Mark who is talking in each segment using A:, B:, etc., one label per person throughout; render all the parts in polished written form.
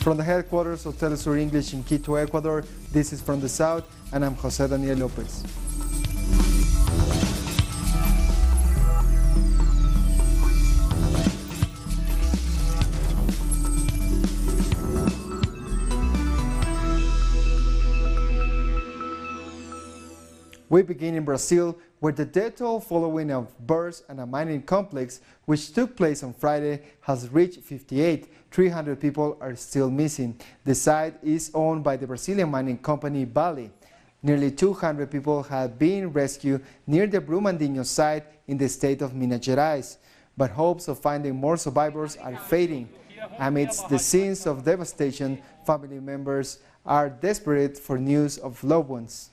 A: From the headquarters of Telesur English in Quito, Ecuador, this is From the South, and I'm Jose Daniel Lopez. We begin in Brazil, where the death toll following a burst at a mining complex, which took place on Friday, has reached 58. 300 people are still missing. The site is owned by the Brazilian mining company Vale. Nearly 200 people have been rescued near the Brumadinho site in the state of Minas Gerais, but hopes of finding more survivors are fading. Amidst the scenes of devastation, family members are desperate for news of loved ones.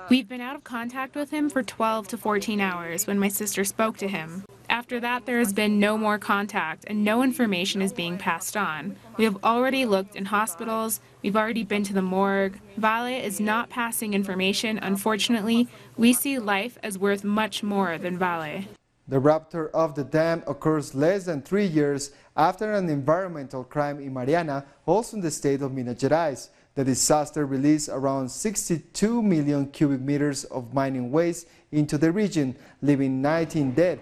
B: We've been out of contact with him for 12 to 14 hours when my sister spoke to him. After that, there has been no more contact and no information is being passed on. We have already looked in hospitals, we've already been to the morgue. Vale is not passing information. Unfortunately, we see life as worth much more than Vale.
A: The rupture of the dam occurs less than 3 years after an environmental crime in Mariana, also in the state of Minas Gerais. The disaster released around 62 million cubic meters of mining waste into the region, leaving 19 dead.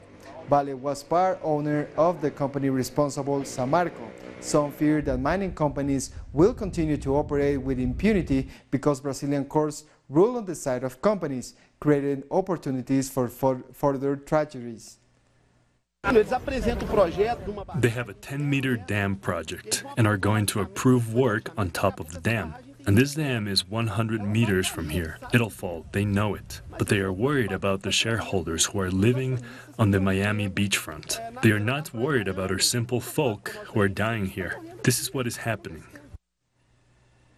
A: Vale was part owner of the company responsible, Samarco. Some fear that mining companies will continue to operate with impunity because Brazilian courts rule on the side of companies, creating opportunities for further tragedies.
C: They have a 10-meter dam project and are going to approve work on top of the dam. And this dam is 100 meters from here. It'll fall, they know it. But they are worried about the shareholders who are living on the Miami beachfront. They are not worried about our simple folk who are dying here. This is what is happening.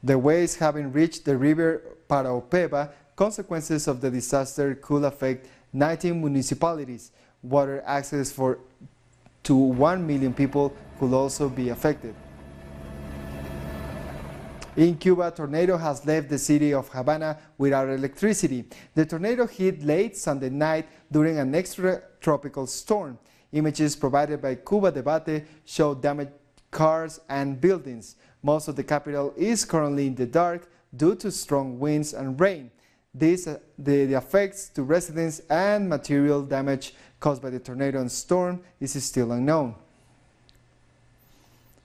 A: The waves having reached the river Paraopeba, consequences of the disaster could affect 19 municipalities. Water access to 1 million people could also be affected. In Cuba, a tornado has left the city of Havana without electricity. The tornado hit late Sunday night during an extratropical storm. Images provided by Cuba Debate show damaged cars and buildings. Most of the capital is currently in the dark due to strong winds and rain. The effects to residents and material damage caused by the tornado and storm is still unknown.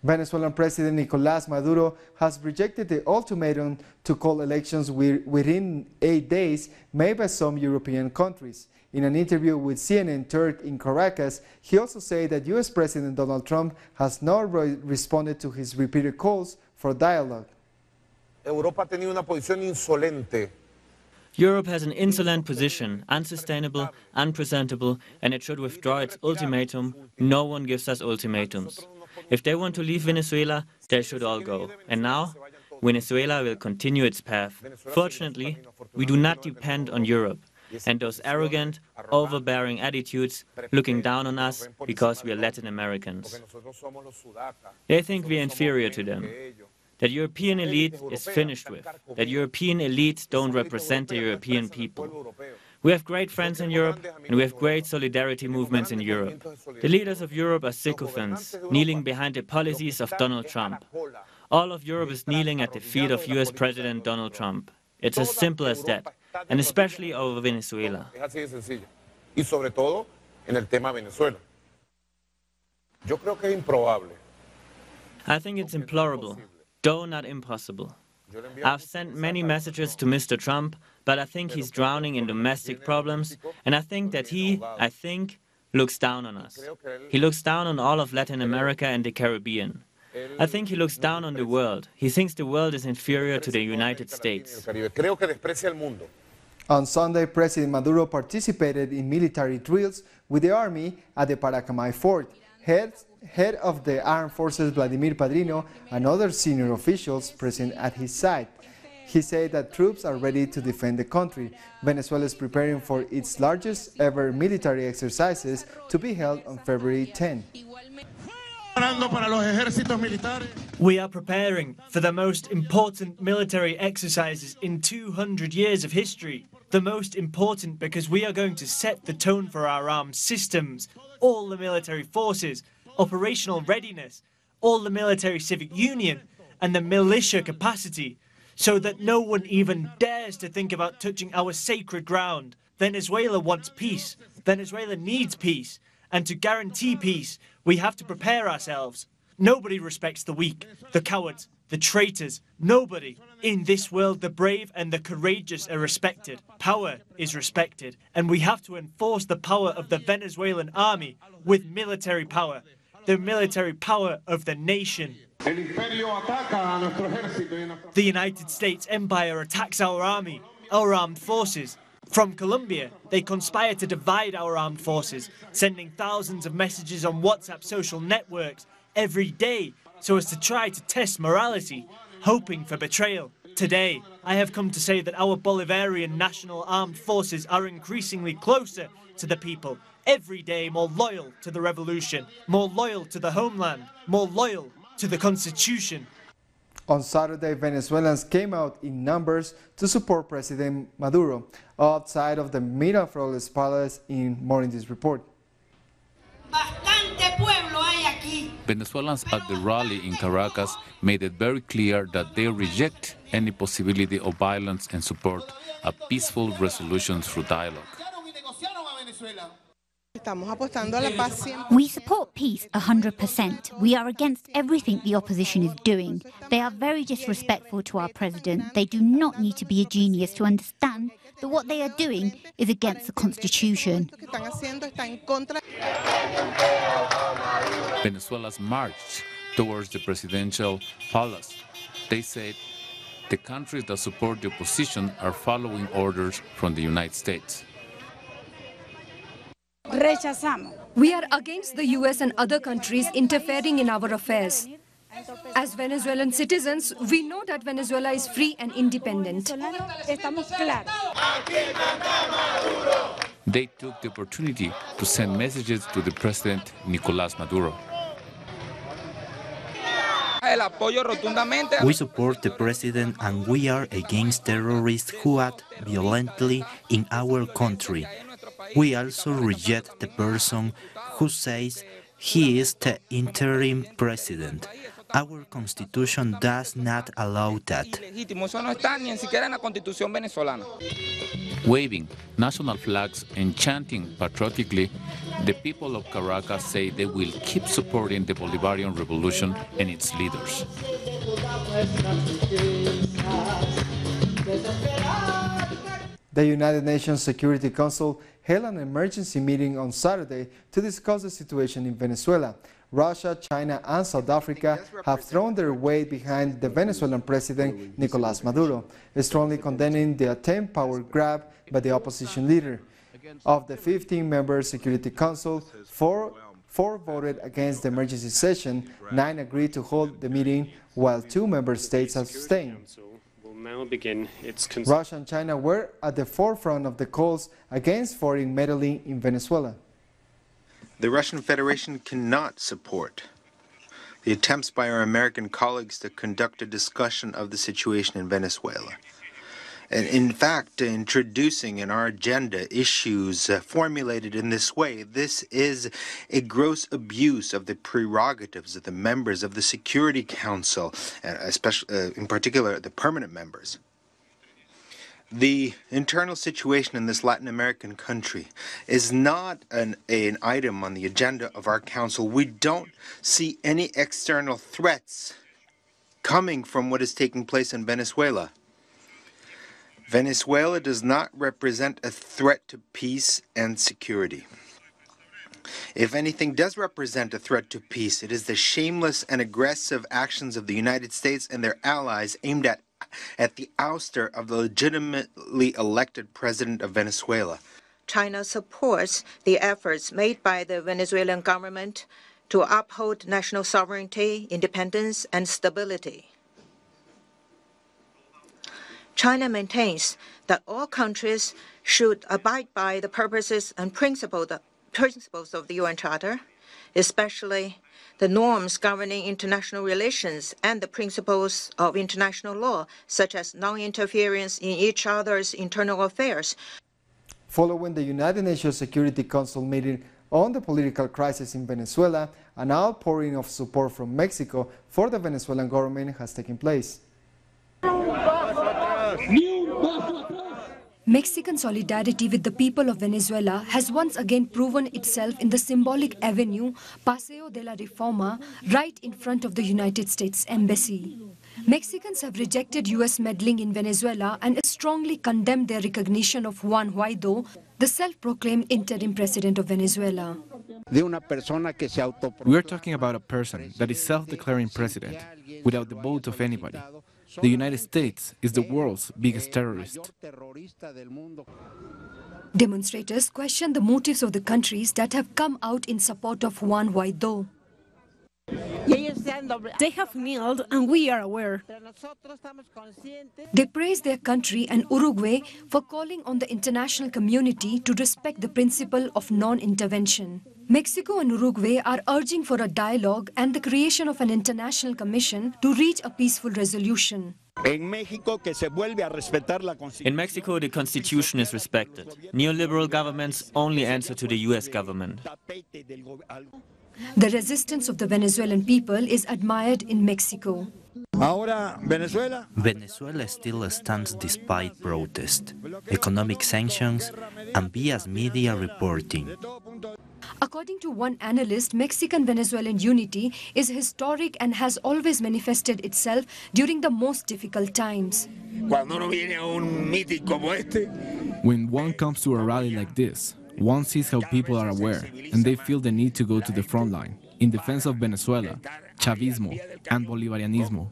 A: Venezuelan President Nicolás Maduro has rejected the ultimatum to call elections within 8 days made by some European countries. In an interview with CNN Turk in Caracas, he also said that U.S. President Donald Trump has not responded to his repeated calls for dialogue.
D: Europe has an insolent position, unsustainable, unpresentable, and it should withdraw its ultimatum. No one gives us ultimatums. If they want to leave Venezuela, they should all go. And now, Venezuela will continue its path. Fortunately, we do not depend on Europe and those arrogant, overbearing attitudes looking down on us because we are Latin Americans. They think we are inferior to them, that European elite is finished with, that European elites don't represent the European people. We have great friends in Europe, and we have great solidarity movements in Europe. The leaders of Europe are sycophants, kneeling behind the policies of Donald Trump. All of Europe is kneeling at the feet of US President Donald Trump. It's as simple as that, and especially over Venezuela. I think it's implorable, though not impossible. I've sent many messages to Mr. Trump, but I think he's drowning in domestic problems, and I think that he looks down on us. He looks down on all of Latin America and the Caribbean. I think he looks down on the world. He thinks the world is inferior to the United States.
A: On Sunday, President Maduro participated in military drills with the army at the Paracamay fort. Head of the Armed Forces Vladimir Padrino and other senior officials present at his side. He said that troops are ready to defend the country. Venezuela is preparing for its largest ever military exercises to be held on February 10.
E: We are preparing for the most important military exercises in 200 years of history. The most important because we are going to set the tone for our armed systems, all the military forces, operational readiness, all the military civic union, and the militia capacity, so that no one even dares to think about touching our sacred ground. Venezuela wants peace. Venezuela needs peace. And to guarantee peace, we have to prepare ourselves. Nobody respects the weak, the cowards, the traitors. Nobody. In this world, the brave and the courageous are respected. Power is respected. And we have to enforce the power of the Venezuelan army with military power. The military power of the nation. The United States Empire attacks our army, our armed forces. From Colombia, they conspire to divide our armed forces, sending thousands of messages on WhatsApp social networks every day so as to try to test morality, hoping for betrayal. Today, I have come to say that our Bolivarian national armed forces are increasingly closer to the people, every day more loyal to the revolution, more loyal to the homeland, more loyal to the Constitution.
A: On Saturday, Venezuelans came out in numbers to support President Maduro outside of the Miraflores Palace in Morning's report.
F: Venezuelans at the rally in Caracas made it very clear that they reject any possibility of violence and support a peaceful resolution through dialogue.
G: We support peace 100%. We are against everything the opposition is doing. They are very disrespectful to our president. They do not need to be a genius to understand that what they are doing is against the Constitution.
F: Venezuelans marched towards the presidential palace. They said the countries that support the opposition are following orders from the United States.
H: We are against the US and other countries interfering in our affairs. As Venezuelan citizens, we know that Venezuela is free and independent.
F: They took the opportunity to send messages to the president Nicolás Maduro.
I: We support the president and we are against terrorists who act violently in our country. We also reject the person who says he is the interim president. Our constitution does not allow that.
F: Waving national flags and chanting patriotically, the people of Caracas say they will keep supporting the Bolivarian Revolution and its leaders.
A: The United Nations Security Council held an emergency meeting on Saturday to discuss the situation in Venezuela. Russia, China, and South Africa have thrown their weight behind the Venezuelan president Nicolás Maduro, strongly condemning the attempted power grab by the opposition leader. Of the 15-member Security Council, four voted against the emergency session, 9 agreed to hold the meeting, while 2 member states abstained. Russia and China were at the forefront of the calls against foreign meddling in Venezuela.
J: The Russian Federation cannot support the attempts by our American colleagues to conduct a discussion of the situation in Venezuela. And in fact, introducing in our agenda issues formulated in this way, this is a gross abuse of the prerogatives of the members of the Security Council, especially, in particular, the permanent members. The internal situation in this Latin American country is not an item on the agenda of our council. We don't see any external threats coming from what is taking place in Venezuela. Venezuela does not represent a threat to peace and security. If anything does represent a threat to peace, it is the shameless and aggressive actions of the United States and their allies aimed at the ouster of the legitimately elected president of Venezuela.
K: China supports the efforts made by the Venezuelan government to uphold national sovereignty, independence, and stability. China maintains that all countries should abide by the purposes and principles of the UN Charter, especially the norms governing international relations and the principles of international law, such as non-interference in each other's internal affairs.
A: Following the United Nations Security Council meeting on the political crisis in Venezuela, an outpouring of support from Mexico for the Venezuelan government has taken place.
H: Mexican solidarity with the people of Venezuela has once again proven itself in the symbolic avenue Paseo de la Reforma, right in front of the United States Embassy. Mexicans have rejected U.S. meddling in Venezuela and strongly condemned their recognition of Juan Guaidó, the self-proclaimed interim president of Venezuela.
L: We are talking about a person that is self-declaring president without the vote of anybody. The United States is the world's biggest terrorist.
H: Demonstrators question the motives of the countries that have come out in support of Juan Guaidó.
M: They have kneeled and we are aware.
H: They praise their country and Uruguay for calling on the international community to respect the principle of non-intervention. Mexico and Uruguay are urging for a dialogue and the creation of an international commission to reach a peaceful resolution.
D: In Mexico, the constitution is respected. Neoliberal governments only answer to the US government.
H: The resistance of the Venezuelan people is admired in Mexico.
I: Venezuela still stands despite protest, economic sanctions, and biased media reporting.
H: According to one analyst, Mexican-Venezuelan unity is historic and has always manifested itself during the most difficult times.
L: When one comes to a rally like this, one sees how people are aware, and they feel the need to go to the front line in defense of Venezuela, Chavismo, and Bolivarianismo.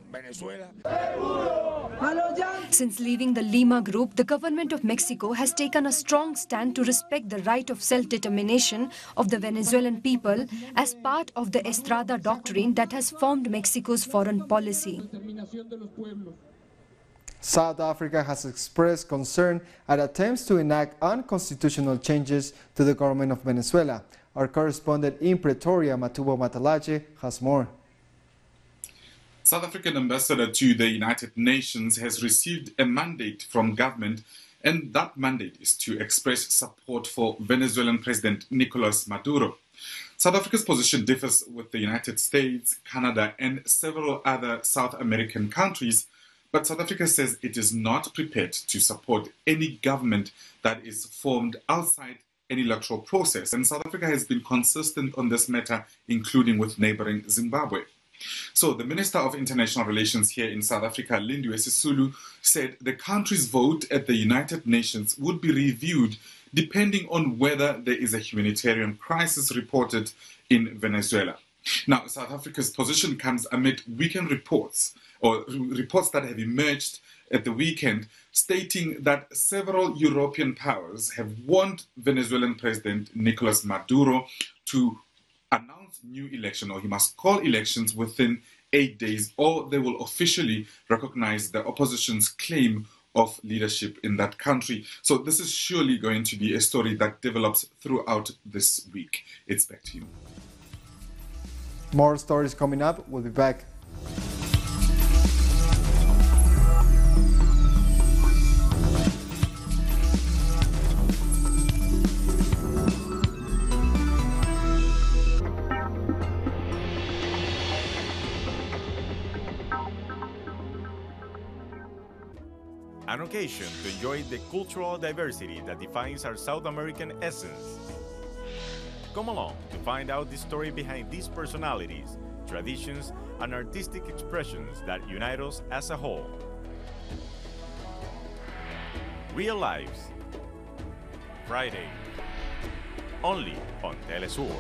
H: Since leaving the Lima Group, the government of Mexico has taken a strong stand to respect the right of self-determination of the Venezuelan people as part of the Estrada doctrine that has formed Mexico's foreign policy.
A: South Africa has expressed concern at attempts to enact unconstitutional changes to the government of Venezuela. Our correspondent in Pretoria, Matubo Matalache, has more.
N: South African ambassador to the United Nations has received a mandate from government, and that mandate is to express support for Venezuelan President Nicolas Maduro. South Africa's position differs with the United States, Canada, and several other South American countries, but South Africa says it is not prepared to support any government that is formed outside an electoral process, and South Africa has been consistent on this matter, including with neighboring Zimbabwe. So the Minister of International Relations here in South Africa, Lindiwe Sisulu, said the country's vote at the United Nations would be reviewed depending on whether there is a humanitarian crisis reported in Venezuela. Now, South Africa's position comes amid weekend reports, or reports that have emerged at the weekend, stating that several European powers have warned Venezuelan President Nicolas Maduro to announce new election, or he must call elections within 8 days, or they will officially recognize the opposition's claim of leadership in that country. So this is surely going to be a story that develops throughout this week. It's back to you.
A: More stories coming up. We'll be back.
O: An occasion to enjoy the cultural diversity that defines our South American essence. Come along to find out the story behind these personalities, traditions, and artistic expressions that unite us as a whole. Real Lives, Friday, only on Telesur.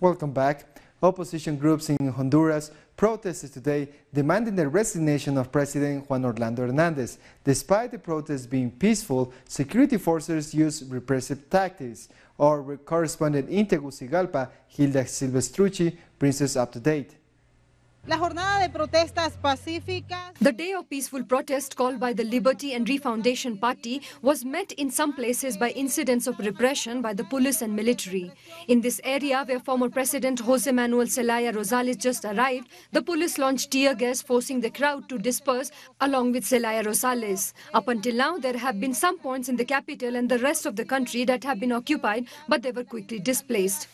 A: Welcome back. Opposition groups in Honduras protested today demanding the resignation of President Juan Orlando Hernandez. Despite the protests being peaceful, security forces used repressive tactics. Our correspondent in Tegucigalpa, Hilda Silvestrucci, brings us up to date.
H: The day of peaceful protest called by the Liberty and Refoundation Party was met in some places by incidents of repression by the police and military. In this area where former President Jose Manuel Zelaya Rosales just arrived, the police launched tear gas, forcing the crowd to disperse along with Zelaya Rosales. Up until now, there have been some points in the capital and the rest of the country that have been occupied, but they were quickly displaced.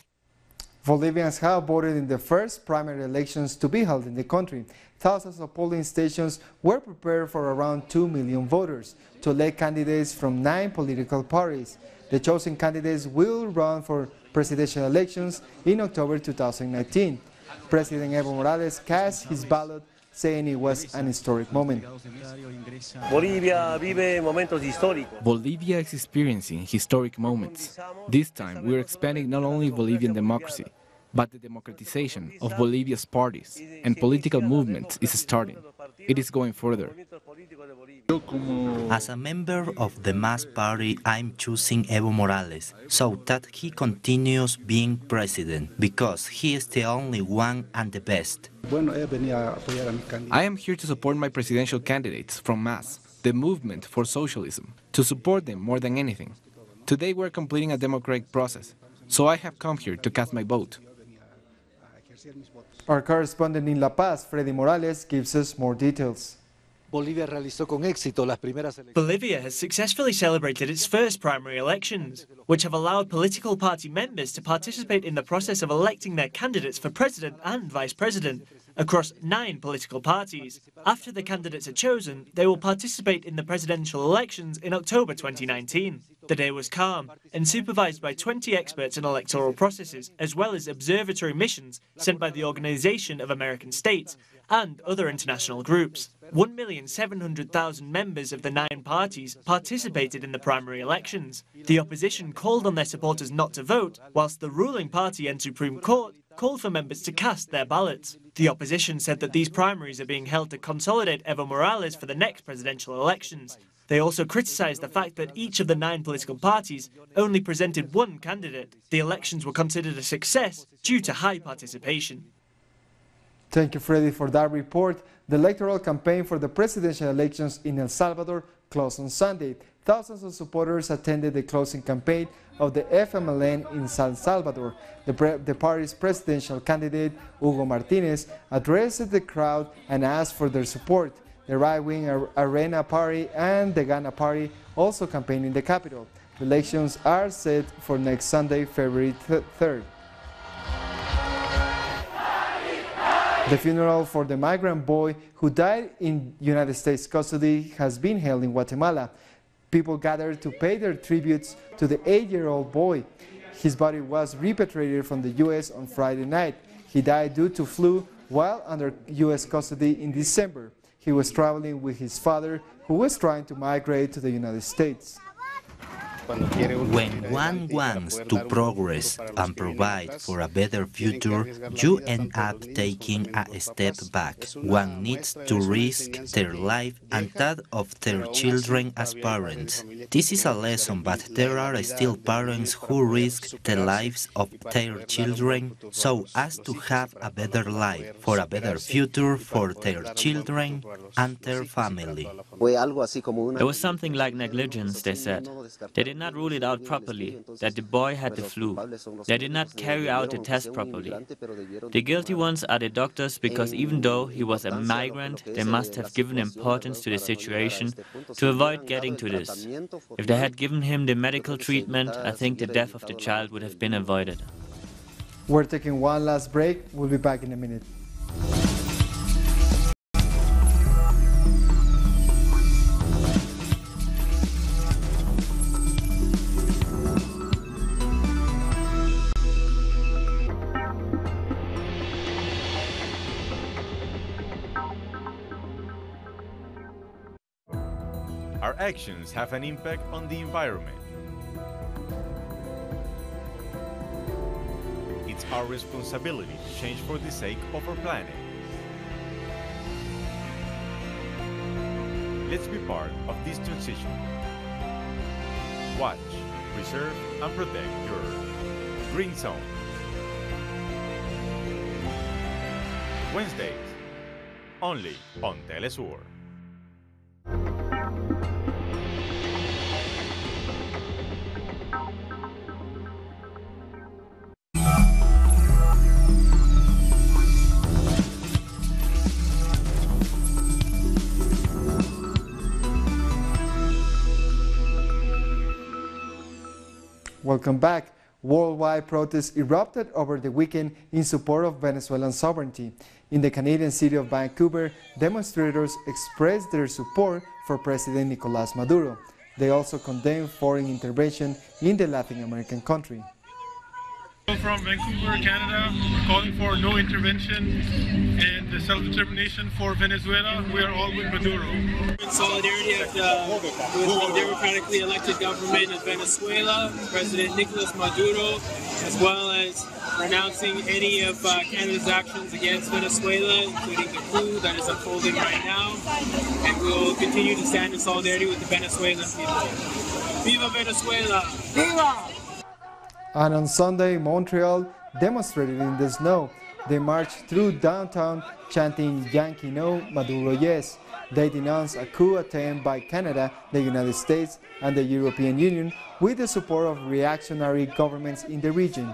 A: Bolivians have voted in the first primary elections to be held in the country. Thousands of polling stations were prepared for around 2 million voters to elect candidates from 9 political parties. The chosen candidates will run for presidential elections in October 2019. President Evo Morales cast his ballot, saying it was an historic moment.
P: Bolivia
L: is experiencing historic moments. This time, we are expanding not only Bolivian democracy, but the democratization of Bolivia's parties and political movements is starting. It is going further.
I: As a member of the MAS party, I'm choosing Evo Morales so that he continues being president, because he is the only one and the best.
L: I am here to support my presidential candidates from MAS, the movement for socialism, to support them more than anything. Today we're completing a democratic process, so I have come here to cast my vote.
A: Our correspondent in La Paz, Freddy Morales, gives us more details.
P: Bolivia
E: has successfully celebrated its first primary elections, which have allowed political party members to participate in the process of electing their candidates for president and vice president across 9 political parties. After the candidates are chosen, they will participate in the presidential elections in October 2019. The day was calm and supervised by 20 experts in electoral processes, as well as observatory missions sent by the Organization of American States and other international groups. 1,700,000 members of the 9 parties participated in the primary elections. The opposition called on their supporters not to vote, whilst the ruling party and Supreme Court called for members to cast their ballots. The opposition said that these primaries are being held to consolidate Evo Morales for the next presidential elections. They also criticized the fact that each of the 9 political parties only presented 1 candidate. The elections were considered a success due to high participation.
A: Thank you, Freddy, for that report. The electoral campaign for the presidential elections in El Salvador closed on Sunday. Thousands of supporters attended the closing campaign of the FMLN in San Salvador. The party's presidential candidate, Hugo Martinez, addressed the crowd and asked for their support. The right-wing Arena Party and the Ghana Party also campaigned in the capital. The elections are set for next Sunday, February 3rd. The funeral for the migrant boy who died in United States custody has been held in Guatemala. People gathered to pay their tributes to the 8-year-old boy. His body was repatriated from the U.S. on Friday night. He died due to flu while under U.S. custody in December. He was traveling with his father, who was trying to migrate to the United States.
I: When one wants to progress and provide for a better future, you end up taking a step back. One needs to risk their life and that of their children as parents. This is a lesson, but there are still parents who risk the lives of their children so as to have a better life, for a better future for their children and their family.
D: It was something like negligence, they said. They did not rule it out properly, that the boy had the flu. They did not carry out the test properly. The guilty ones are the doctors, because even though he was a migrant, they must have given importance to the situation to avoid getting to this. If they had given him the medical treatment, I think the death of the child would have been avoided.
A: We're taking one last break. We'll be back in a minute.
O: Our actions have an impact on the environment. It's It's our responsibility to change for the sake of our planet. Let's be part of this transition. Watch, preserve, and protect your Green Zone. Wednesdays, only on Telesur.
A: Welcome back. Worldwide protests erupted over the weekend in support of Venezuelan sovereignty. In the Canadian city of Vancouver, demonstrators expressed their support for President Nicolás Maduro. They also condemned foreign intervention in the Latin American country.
Q: From Vancouver, Canada, we're calling for no intervention and the self-determination for Venezuela. We are all with Maduro.
R: In solidarity with the democratically elected government of Venezuela, President Nicolás Maduro, as well as renouncing any of Canada's actions against Venezuela, including the coup that is unfolding right now. And we will continue to stand in solidarity with the Venezuelan people. Viva Venezuela! Viva!
A: And on Sunday, Montreal demonstrated in the snow. They marched through downtown chanting Yankee no, Maduro yes. They denounced a coup attempt by Canada, the United States, and the European Union with the support of reactionary governments in the region.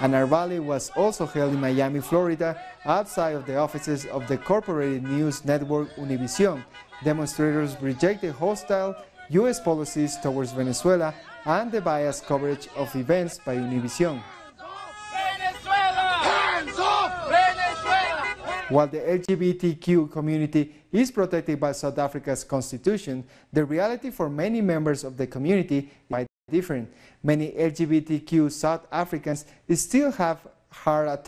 A: An rally was also held in Miami, Florida, outside of the offices of the corporate news network Univision. Demonstrators reject the hostile U.S. policies towards Venezuela and the biased coverage of events by Univision. While the LGBTQ community is protected by South Africa's constitution, the reality for many members of the community is quite different. Many LGBTQ South Africans still have hard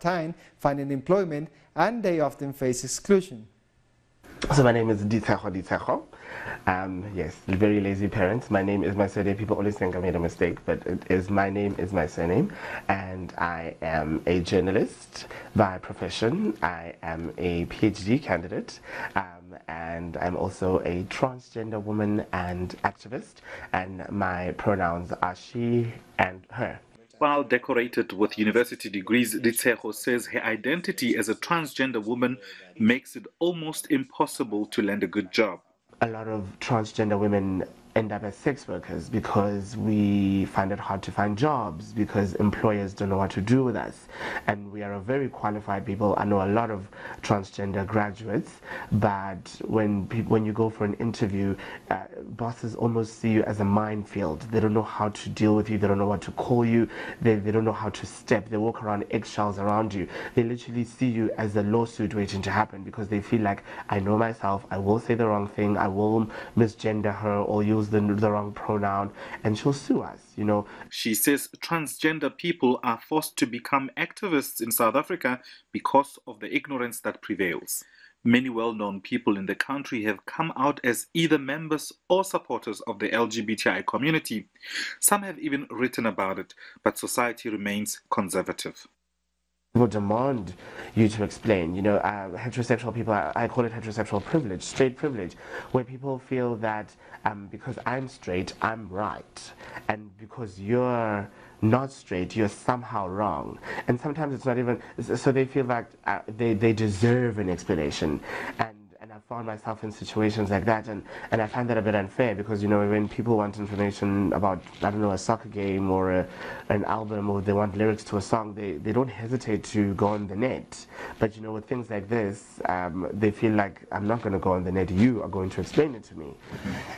A: time finding employment, and they often face exclusion.
S: So my name is Ditsejo. Yes, very lazy parents. My name is my surname. People always think I made a mistake, but it is my name is my surname. And I am a journalist by profession. I am a PhD candidate. And I'm also a transgender woman and activist. And my pronouns are she and her.
T: While decorated with university degrees, Ditsejo says her identity as a transgender woman makes it almost impossible to land a good job.
S: A lot of transgender women end up as sex workers because we find it hard to find jobs, because employers don't know what to do with us. And we are a very qualified people. I know a lot of transgender graduates, but when you go for an interview, bosses almost see you as a minefield. They don't know how to deal with you. They don't know what to call you. They don't know how to step. They walk around eggshells around you. They literally see you as a lawsuit waiting to happen, because they feel like, I know myself, I will say the wrong thing, I will misgender her or use the wrong pronoun, and she'll sue us, you know.
T: She says transgender people are forced to become activists in South Africa because of the ignorance that prevails. Many well-known people in the country have come out as either members or supporters of the LGBTI community. Some have even written about it, but society remains conservative.
S: People demand you to explain, you know, heterosexual people, I call it heterosexual privilege, straight privilege, where people feel that because I'm straight, I'm right, and because you're not straight, you're somehow wrong. And sometimes it's not even, so they feel like they deserve an explanation. And I found myself in situations like that, and I find that a bit unfair, because, you know, when people want information about, I don't know, a soccer game or an album, or they want lyrics to a song, they don't hesitate to go on the net. But, you know, with things like this, they feel like, I'm not going to go on the net, you are going to explain it to me.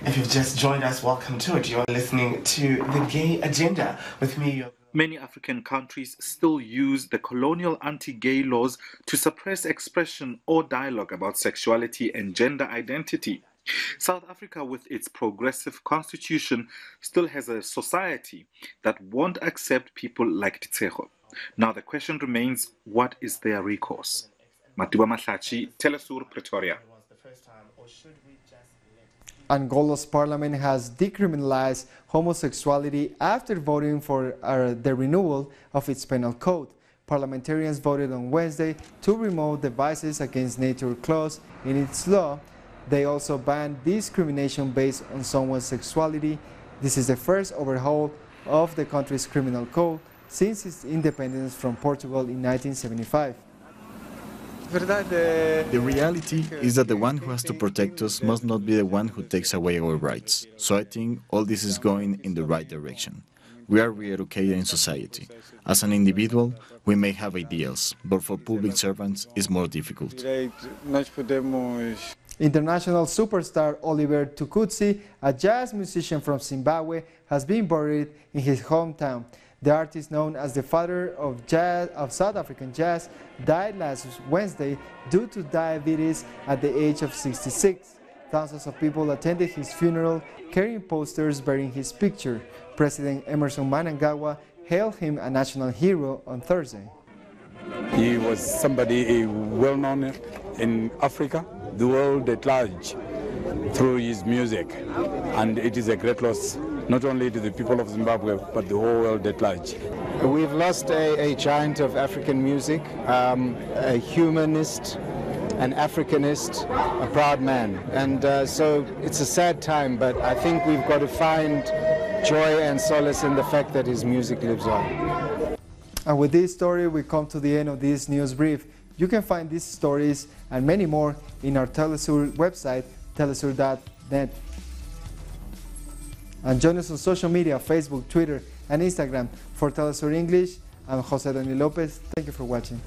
S: If you've just joined us, welcome to it. You're listening to The Gay Agenda with me.
T: Many African countries still use the colonial anti-gay laws to suppress expression or dialogue about sexuality and gender identity. South Africa, with its progressive constitution, still has a society that won't accept people like Ditsejo. Now the question remains, what is their recourse? Matuba Mahlachi, Telesur, Pretoria.
A: Angola's parliament has decriminalized homosexuality after voting for the renewal of its penal code. Parliamentarians voted on Wednesday to remove the vices against nature clause in its law. They also banned discrimination based on someone's sexuality. This is the first overhaul of the country's criminal code since its independence from Portugal in 1975.
U: The reality is that the one who has to protect us must not be the one who takes away our rights. So I think all this is going in the right direction. We are re-educated in society. As an individual, we may have ideals, but for public servants, it's more difficult.
A: International superstar Oliver Tukutsi, a jazz musician from Zimbabwe, has been buried in his hometown. The artist, known as the father of South African jazz, died last Wednesday due to diabetes at the age of 66. Thousands of people attended his funeral, carrying posters bearing his picture. President Emerson Mnangagwa hailed him a national hero on Thursday.
V: He was somebody well known in Africa, the world at large, through his music. And it is a great loss, not only to the people of Zimbabwe, but the whole world at large.
W: We've lost a giant of African music, a humanist, an Africanist, a proud man. And so it's a sad time, but I think we've got to find joy and solace in the fact that his music lives on.
A: And with this story, we come to the end of this news brief. You can find these stories and many more in our Telesur website, telesur.net. And join us on social media, Facebook, Twitter, and Instagram. For Telesur English, I'm Jose Daniel Lopez. Thank you for watching.